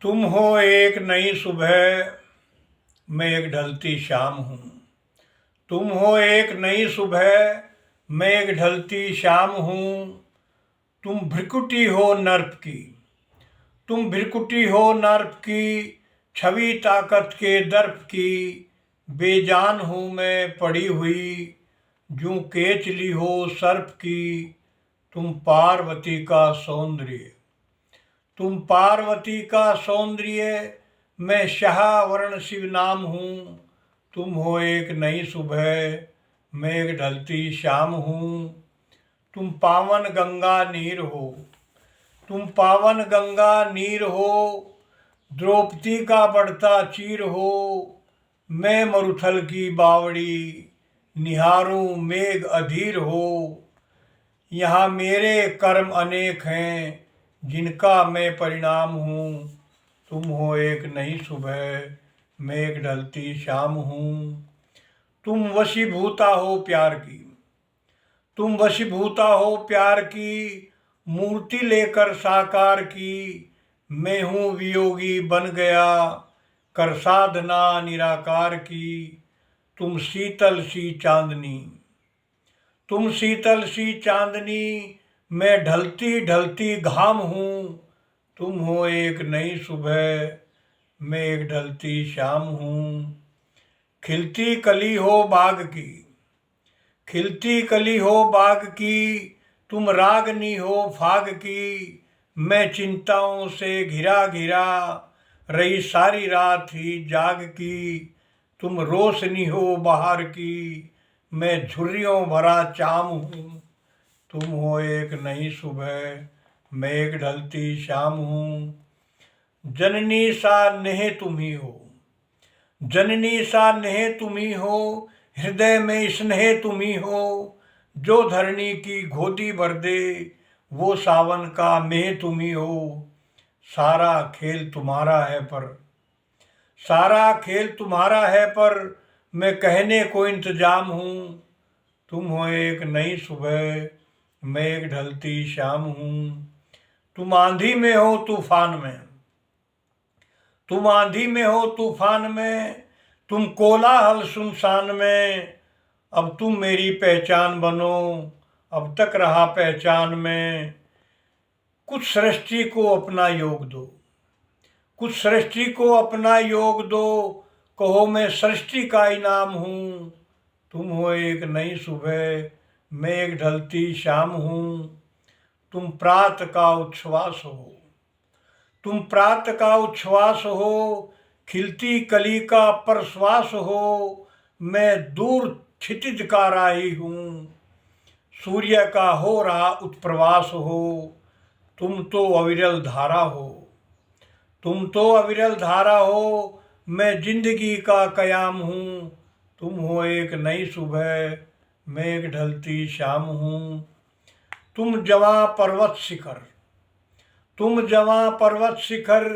तुम हो एक नई सुबह, मैं एक ढलती शाम हूँ। तुम हो एक नई सुबह, मैं एक ढलती शाम हूँ। तुम भ्रिकुटी हो नर्प की, तुम भ्रिकुटी हो नर्प की, छवि ताकत के दर्प की। बेजान हूँ मैं पड़ी हुई, जूं केचली हो सर्प की। तुम पार्वती का सौंदर्य, तुम पार्वती का सौंदर्य, मैं शाहवर्ण शिव नाम हूँ। तुम हो एक नई सुबह, मैं एक ढलती शाम हूँ। तुम पावन गंगा नीर हो, तुम पावन गंगा नीर हो। द्रौपदी का बढ़ता चीर हो, मैं मरुथल की बावड़ी, निहारूं मेघ अधीर हो। यहाँ मेरे कर्म अनेक हैं, जिनका मैं परिणाम हूँ। तुम हो एक नई सुबह, मैं एक ढलती शाम हूँ। तुम वशीभूता हो प्यार की, तुम वशीभूता हो प्यार की, मूर्ति लेकर साकार की। मैं हूँ वियोगी बन गया, कर साधना निराकार की। तुम शीतल सी चांदनी, तुम शीतल सी चांदनी, मैं ढलती ढलती घाम हूँ। तुम हो एक नई सुबह, मैं एक ढलती शाम हूँ। खिलती कली हो बाग की, खिलती कली हो बाग की, तुम रागनी हो फाग की। मैं चिंताओं से घिरा घिरा, रही सारी रात ही जाग की। तुम रोशनी हो बाहर की, मैं झुर्रियों भरा चाम हूँ। तुम हो एक नई सुबह, मैं एक ढलती शाम हूँ। जननी सा नेह तुम ही हो, जननी सा नेह तुम ही हो। हृदय में स्नेह तुम ही हो, जो धरणी की गोदी भर दे, वो सावन का मेह तुम ही हो। सारा खेल तुम्हारा है पर, सारा खेल तुम्हारा है पर, मैं कहने को इंतजाम हूँ। तुम हो एक नई सुबह, मैं एक ढलती शाम हूँ। तुम आंधी में हो तूफान में, तुम आंधी में हो तूफान में, तुम कोलाहल सुनसान में। अब तुम मेरी पहचान बनो, अब तक रहा पहचान में। कुछ सृष्टि को अपना योग दो, कुछ सृष्टि को अपना योग दो। कहो मैं सृष्टि का इनाम हूँ। तुम हो एक नई सुबह, मैं एक ढलती शाम हूँ। तुम प्रात का उच्छ्वास हो, तुम प्रात का उच्छ्वास हो। खिलती कली का प्रश्वास हो, मैं दूर क्षितिज का राही हूँ। सूर्य का हो रहा उत्प्रवास हो, तुम तो अविरल धारा हो, तुम तो अविरल धारा हो। मैं जिंदगी का कयाम हूँ। तुम हो एक नई सुबह, मैं एक ढलती शाम हूँ। तुम जवां पर्वत शिखर, तुम जवां पर्वत शिखर,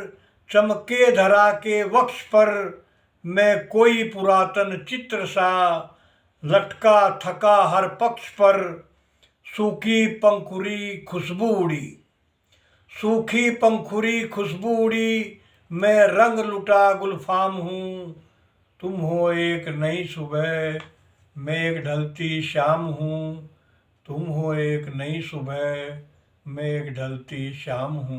चमके धरा के वक्ष पर। मैं कोई पुरातन चित्र सा, लटका थका हर पक्ष पर। सूखी पंखुरी खुशबू उड़ी, सूखी पंखुरी खुशबू उड़ी, मैं रंग लुटा गुलफाम हूँ। तुम हो एक नई सुबह, मैं एक ढलती शाम हूँ। तुम हो एक नई सुबह, मैं एक ढलती शाम हूँ।